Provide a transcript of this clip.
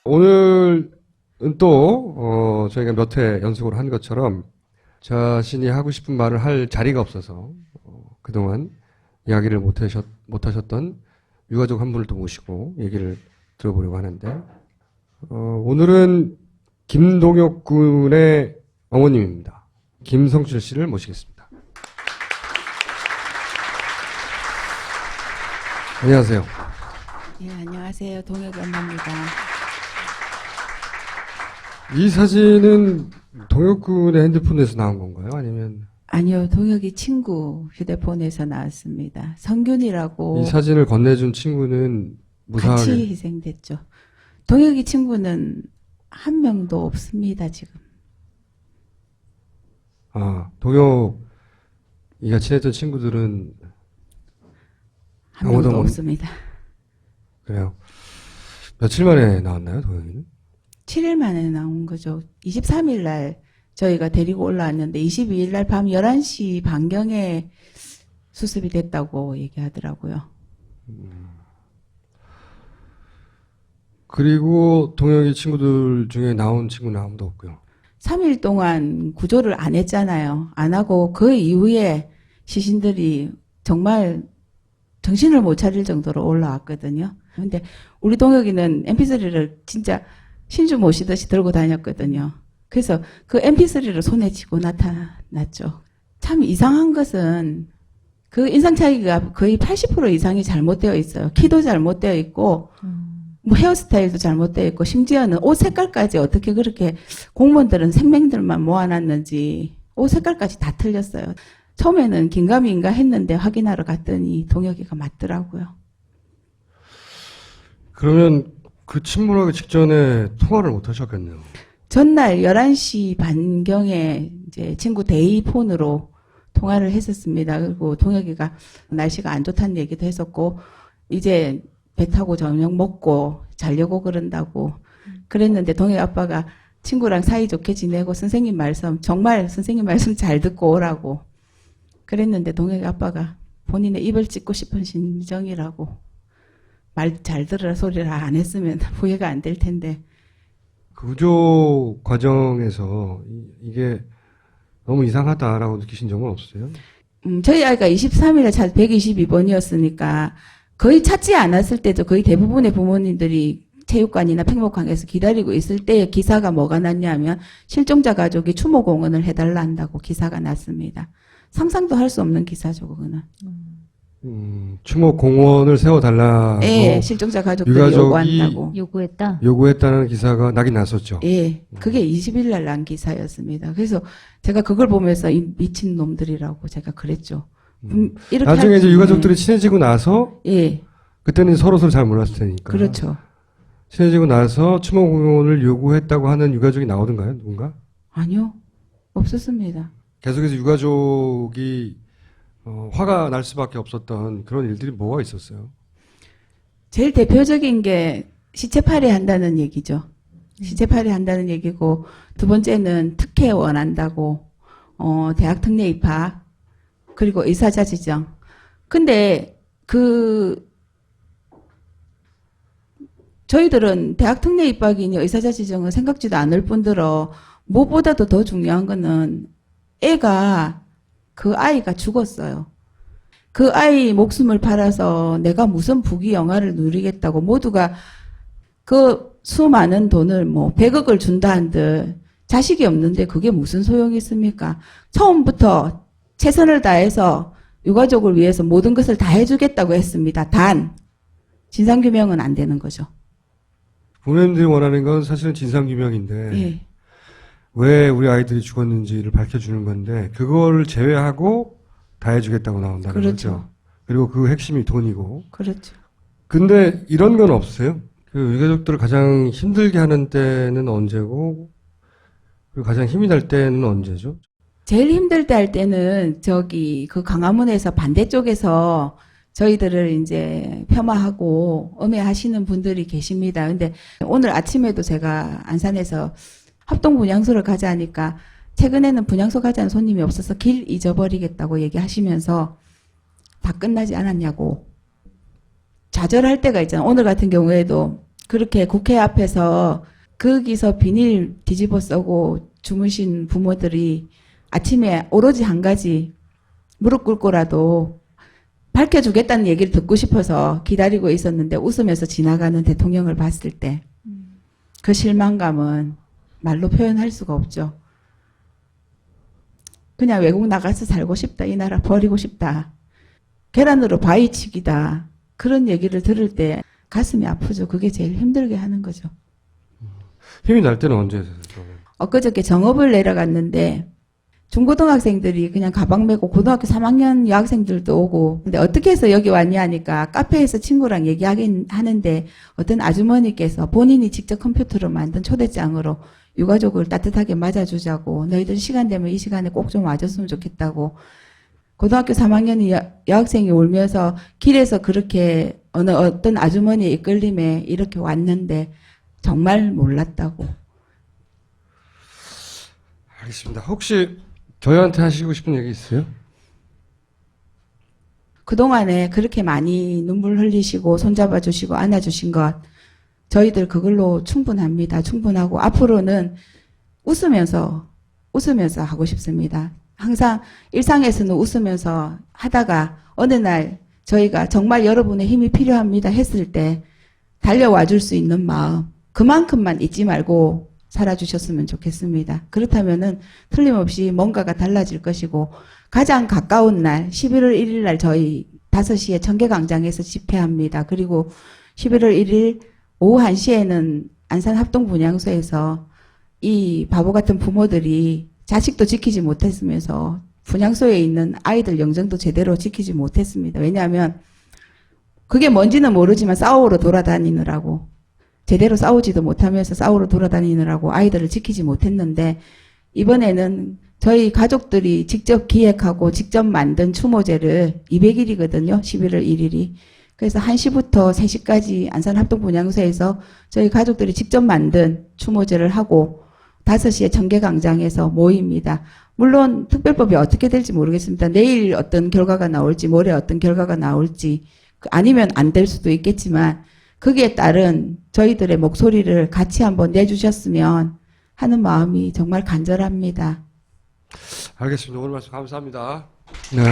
오늘은 또 저희가 몇 회 연속으로 한 것처럼 자신이 하고 싶은 말을 할 자리가 없어서 그동안 이야기를 못하셨던 유가족 한 분을 또 모시고 얘기를 들어보려고 하는데 오늘은 김동혁 군의 어머님입니다. 김성춘 씨를 모시겠습니다. 안녕하세요. 예, 안녕하세요. 동혁 엄마입니다. 이 사진은 동혁 군의 핸드폰에서 나온 건가요? 아니면 아니요, 동혁이 친구 휴대폰에서 나왔습니다. 성균이라고. 이 사진을 건네준 친구는 무사하게 같이 희생됐죠. 동혁이 친구는 한 명도 없습니다, 지금. 동혁이가 친했던 친구들은 한 아무도 명도 없습니다. 그래요. 며칠 만에 나왔나요, 동혁이는? 7일 만에 나온 거죠. 23일 날 저희가 데리고 올라왔는데 22일 날 밤 11시 반경에 수습이 됐다고 얘기하더라고요. 그리고 동혁이 친구들 중에 나온 친구는 아무도 없고요. 3일 동안 구조를 안 했잖아요. 안 하고 그 이후에 시신들이 정말 정신을 못 차릴 정도로 올라왔거든요. 근데 우리 동혁이는 mp3를 진짜 신주 모시듯이 들고 다녔거든요. 그래서 그 mp3를 손에 쥐고 나타났죠. 참 이상한 것은 그 인상 차이가 거의 80% 이상이 잘못되어 있어요. 키도 잘못되어 있고 뭐 헤어스타일도 잘못되어 있고 심지어는 옷 색깔까지 어떻게 그렇게 공무원들은 생명들만 모아놨는지 옷 색깔까지 다 틀렸어요. 처음에는 긴가민가 했는데 확인하러 갔더니 동혁이가 맞더라고요. 그러면 그 침몰하기 직전에 통화를 못 하셨겠네요. 전날 11시 반경에 이제 친구 데이폰으로 통화를 했었습니다. 그리고 동혁이가 날씨가 안 좋다는 얘기도 했었고, 이제 배 타고 저녁 먹고 자려고 그런다고 그랬는데 동혁이 아빠가 친구랑 사이좋게 지내고 선생님 말씀, 정말 선생님 말씀 잘 듣고 오라고 그랬는데 동혁이 아빠가 본인의 입을 찢고 싶은 심정이라고 말 잘 들으라 소리를 안 했으면 후회가 안 될 텐데. 구조 과정에서 이게 너무 이상하다라고 느끼신 적은 없어요? 저희 아이가 23일에 122번이었으니까 거의 찾지 않았을 때도 거의 대부분의 부모님들이 체육관이나 팽목항에서 기다리고 있을 때 기사가 뭐가 났냐면 실종자 가족이 추모 공헌을 해달라 한다고 기사가 났습니다. 상상도 할 수 없는 기사죠, 그거는. 추모 공원을 세워달라고 예, 실종자 가족들이 유가족이 요구한다고. 요구했다는 기사가 나긴 났었죠. 예, 그게 20일 날 난 기사였습니다. 그래서 제가 그걸 보면서 이 미친 놈들이라고 제가 그랬죠. 이렇게 나중에 이제 유가족들이 친해지고 나서 예, 그때는 서로 잘 몰랐을 테니까. 그렇죠. 친해지고 나서 추모 공원을 요구했다고 하는 유가족이 나오던가요? 누군가? 아니요, 없었습니다. 계속해서 유가족이 화가 날 수밖에 없었던 그런 일들이 뭐가 있었어요? 제일 대표적인 게 시체팔이 한다는 얘기죠. 시체팔이 한다는 얘기고, 두 번째는 특혜 원한다고, 대학 특례 입학, 그리고 의사자 지정. 근데 저희들은 대학 특례 입학이니 의사자 지정은 생각지도 않을 뿐더러 무엇보다도 더 중요한 거는 그 아이가 죽었어요. 그 아이 목숨을 팔아서 내가 무슨 부귀영화를 누리겠다고 모두가 그 수많은 돈을 100억을 준다 한들 자식이 없는데 그게 무슨 소용이 있습니까? 처음부터 최선을 다해서 유가족을 위해서 모든 것을 다 해주겠다고 했습니다. 단 진상규명은 안 되는 거죠. 부모님들이 원하는 건 사실은 진상규명인데 예. 왜 우리 아이들이 죽었는지를 밝혀주는 건데 그거를 제외하고 다 해주겠다고 나온다는 그렇죠. 거죠. 그리고 그 핵심이 돈이고. 그렇죠. 근데 이런 건 없어요? 그 유가족들을 가장 힘들게 하는 때는 언제고 그리고 가장 힘이 날 때는 언제죠? 제일 힘들 때 할 때는 그 강화문에서 반대쪽에서 저희들을 이제 폄하하고 음해하시는 분들이 계십니다. 근데 오늘 아침에도 제가 안산에서 합동분향소를 가자니까 최근에는 분향소 가자는 손님이 없어서 길 잊어버리겠다고 얘기하시면서 다 끝나지 않았냐고 좌절할 때가 있잖아요. 오늘 같은 경우에도 그렇게 국회 앞에서 거기서 비닐 뒤집어 쓰고 주무신 부모들이 아침에 오로지 한 가지 무릎 꿇고라도 밝혀주겠다는 얘기를 듣고 싶어서 기다리고 있었는데 웃으면서 지나가는 대통령을 봤을 때 그 실망감은 말로 표현할 수가 없죠. 그냥 외국 나가서 살고 싶다. 이 나라 버리고 싶다. 계란으로 바위치기다. 그런 얘기를 들을 때 가슴이 아프죠. 그게 제일 힘들게 하는 거죠. 힘이 날 때는 언제세요? 엊그저께 정읍을 내려갔는데 중고등학생들이 그냥 가방 메고 고등학교 3학년 여학생들도 오고 근데 어떻게 해서 여기 왔냐 하니까 카페에서 친구랑 얘기하긴 하는데 어떤 아주머니께서 본인이 직접 컴퓨터로 만든 초대장으로 유가족을 따뜻하게 맞아주자고 너희들 시간 되면 이 시간에 꼭 좀 와줬으면 좋겠다고 고등학교 3학년 여학생이 울면서 길에서 그렇게 어떤 아주머니의 이끌림에 이렇게 왔는데 정말 몰랐다고. 알겠습니다. 혹시 저희한테 하시고 싶은 얘기 있어요? 그동안에 그렇게 많이 눈물 흘리시고 손잡아 주시고 안아 주신 것 저희들 그걸로 충분합니다. 충분하고 앞으로는 웃으면서 하고 싶습니다. 항상 일상에서는 웃으면서 하다가 어느 날 저희가 정말 여러분의 힘이 필요합니다 했을 때 달려와 줄 수 있는 마음 그만큼만 잊지 말고 살아주셨으면 좋겠습니다. 그렇다면은 틀림없이 뭔가가 달라질 것이고 가장 가까운 날 11월 1일 날 저희 5시에 청계광장에서 집회합니다. 그리고 11월 1일 오후 1시에는 안산합동분향소에서 이 바보 같은 부모들이 자식도 지키지 못했으면서 분향소에 있는 아이들 영정도 제대로 지키지 못했습니다. 왜냐하면 그게 뭔지는 모르지만 싸우러 돌아다니느라고 제대로 싸우지도 못하면서 싸우러 돌아다니느라고 아이들을 지키지 못했는데 이번에는 저희 가족들이 직접 기획하고 직접 만든 추모제를 200일이거든요. 11월 1일이. 그래서 1시부터 3시까지 안산합동분향소에서 저희 가족들이 직접 만든 추모제를 하고 5시에 청계광장에서 모입니다. 물론 특별법이 어떻게 될지 모르겠습니다. 내일 어떤 결과가 나올지 모레 어떤 결과가 나올지 아니면 안 될 수도 있겠지만 거기에 따른 저희들의 목소리를 같이 한번 내주셨으면 하는 마음이 정말 간절합니다. 알겠습니다. 오늘 말씀 감사합니다. 네.